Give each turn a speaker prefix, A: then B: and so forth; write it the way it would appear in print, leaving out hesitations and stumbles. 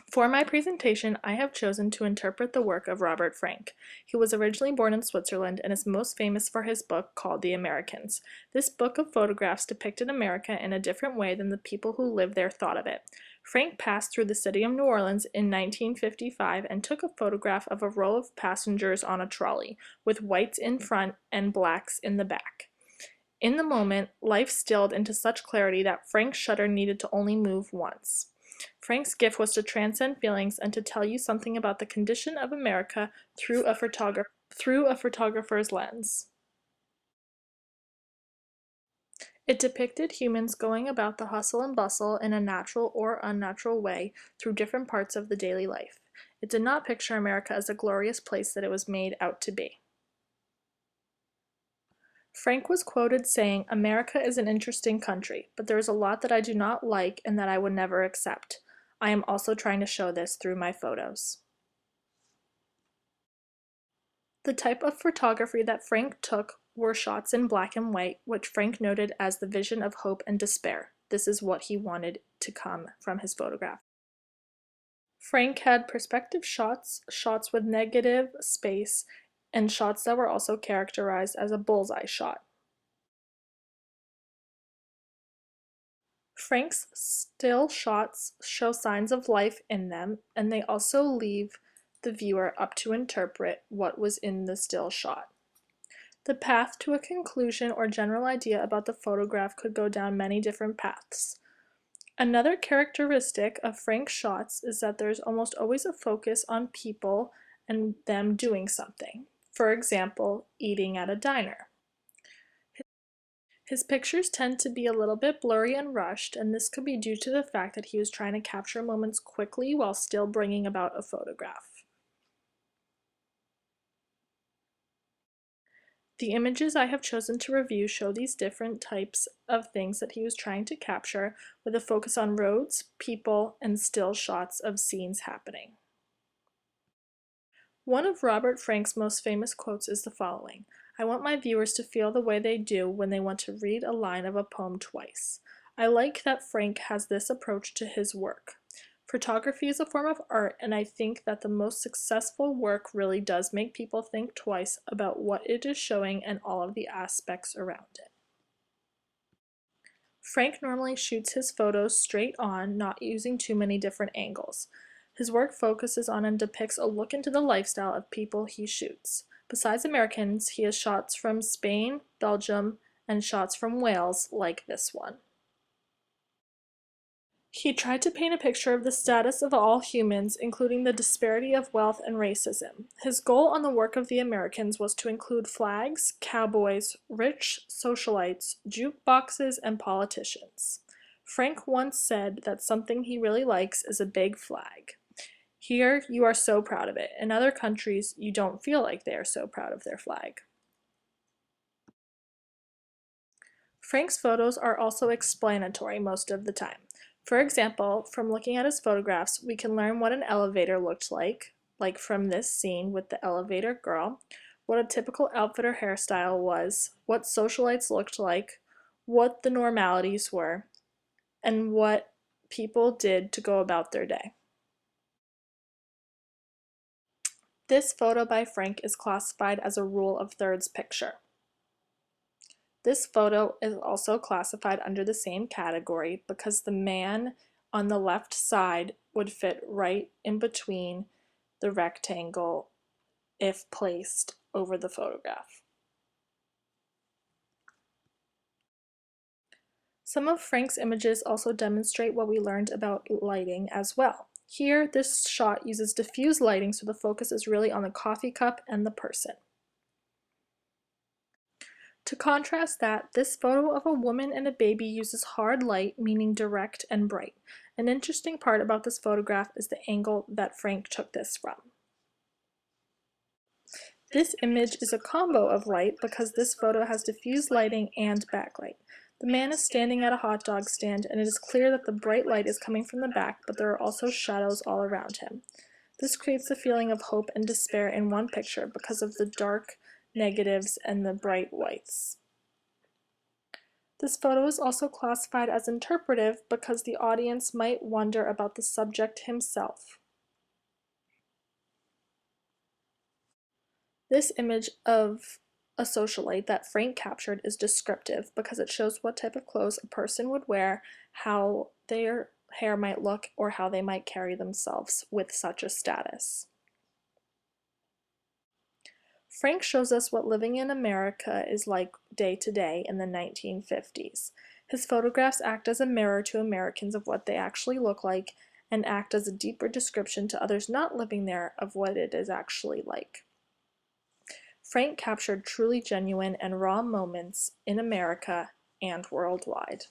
A: For my presentation, I have chosen to interpret the work of Robert Frank. He was originally born in Switzerland and is most famous for his book called The Americans. This book of photographs depicted America in a different way than the people who lived there thought of it. Frank passed through the city of New Orleans in 1955 and took a photograph of a row of passengers on a trolley, with whites in front and blacks in the back. In the moment, life stilled into such clarity that Frank's shutter needed to only move once. Frank's gift was to transcend feelings and to tell you something about the condition of America through a photographer's lens. It depicted humans going about the hustle and bustle in a natural or unnatural way through different parts of the daily life. It did not picture America as a glorious place that it was made out to be. Frank was quoted saying, "America is an interesting country, but there is a lot that I do not like and that I would never accept. I am also trying to show this through my photos." The type of photography that Frank took were shots in black and white, which Frank noted as the vision of hope and despair. This is what he wanted to come from his photograph. Frank had perspective shots, shots with negative space, and shots that were also characterized as a bullseye shot. Frank's still shots show signs of life in them, and they also leave the viewer up to interpret what was in the still shot. The path to a conclusion or general idea about the photograph could go down many different paths. Another characteristic of Frank's shots is that there's almost always a focus on people and them doing something. For example, eating at a diner. His pictures tend to be a little bit blurry and rushed, and this could be due to the fact that he was trying to capture moments quickly while still bringing about a photograph. The images I have chosen to review show these different types of things that he was trying to capture, with a focus on roads, people, and still shots of scenes happening. One of Robert Frank's most famous quotes is the following: "I want my viewers to feel the way they do when they want to read a line of a poem twice." I like that Frank has this approach to his work. Photography is a form of art, and I think that the most successful work really does make people think twice about what it is showing and all of the aspects around it. Frank normally shoots his photos straight on, not using too many different angles. His work focuses on and depicts a look into the lifestyle of people he shoots. Besides Americans, he has shots from Spain, Belgium, and shots from Wales, like this one. He tried to paint a picture of the status of all humans, including the disparity of wealth and racism. His goal on the work of the Americans was to include flags, cowboys, rich socialites, jukeboxes, and politicians. Frank once said that something he really likes is a big flag. Here, you are so proud of it. In other countries, you don't feel like they are so proud of their flag. Frank's photos are also explanatory most of the time. For example, from looking at his photographs, we can learn what an elevator looked like from this scene with the elevator girl, what a typical outfit or hairstyle was, what socialites looked like, what the normalities were, and what people did to go about their day. This photo by Frank is classified as a rule of thirds picture. This photo is also classified under the same category because the man on the left side would fit right in between the rectangle if placed over the photograph. Some of Frank's images also demonstrate what we learned about lighting as well. Here, this shot uses diffuse lighting, so the focus is really on the coffee cup and the person. To contrast that, this photo of a woman and a baby uses hard light, meaning direct and bright. An interesting part about this photograph is the angle that Frank took this from. This image is a combo of light because this photo has diffuse lighting and backlight. The man is standing at a hot dog stand, and it is clear that the bright light is coming from the back, but there are also shadows all around him. This creates a feeling of hope and despair in one picture because of the dark negatives and the bright whites. This photo is also classified as interpretive because the audience might wonder about the subject himself. This image of a socialite that Frank captured is descriptive because it shows what type of clothes a person would wear, how their hair might look, or how they might carry themselves with such a status. Frank shows us what living in America is like day to day in the 1950s. His photographs act as a mirror to Americans of what they actually look like and act as a deeper description to others not living there of what it is actually like. Frank captured truly genuine and raw moments in America and worldwide.